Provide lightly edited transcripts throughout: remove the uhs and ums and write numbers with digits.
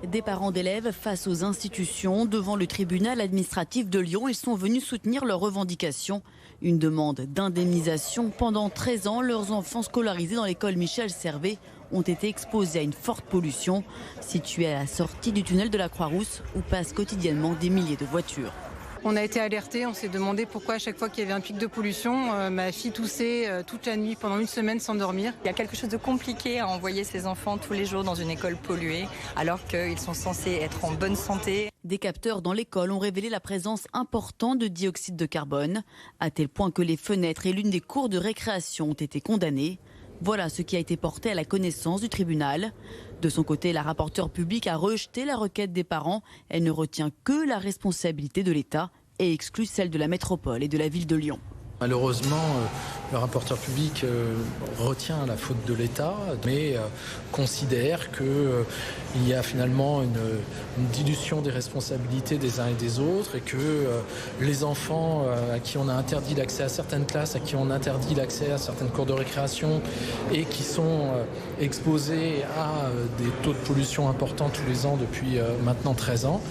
Des parents d'élèves face aux institutions devant le tribunal administratif de Lyon. Ils sont venus soutenir leurs revendications. Une demande d'indemnisation. Pendant 13 ans, leurs enfants scolarisés dans l'école Michel Servet ont été exposés à une forte pollution située à la sortie du tunnel de la Croix-Rousse où passent quotidiennement des milliers de voitures. On a été alertés, on s'est demandé pourquoi à chaque fois qu'il y avait un pic de pollution, ma fille toussait toute la nuit pendant une semaine sans dormir. Il y a quelque chose de compliqué à envoyer ses enfants tous les jours dans une école polluée alors qu'ils sont censés être en bonne santé. Des capteurs dans l'école ont révélé la présence importante de dioxyde de carbone, à tel point que les fenêtres et l'une des cours de récréation ont été condamnées. Voilà ce qui a été porté à la connaissance du tribunal. De son côté, la rapporteure publique a rejeté la requête des parents. Elle ne retient que la responsabilité de l'État et exclut celle de la métropole et de la ville de Lyon. Malheureusement, le rapporteur public retient la faute de l'État, mais considère qu'il y a finalement une dilution des responsabilités des uns et des autres et que les enfants à qui on a interdit l'accès à certaines classes, à qui on interdit l'accès à certaines cours de récréation et qui sont exposés à des taux de pollution importants tous les ans depuis maintenant 13 ans,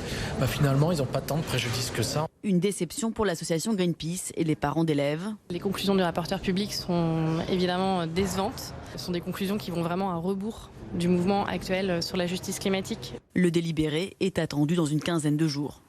finalement, ils n'ont pas tant de préjudice que ça. Une déception pour l'association Greenpeace et les parents d'élèves. Les conclusions du rapporteur public sont évidemment décevantes. Ce sont des conclusions qui vont vraiment à rebours du mouvement actuel sur la justice climatique. Le délibéré est attendu dans une quinzaine de jours.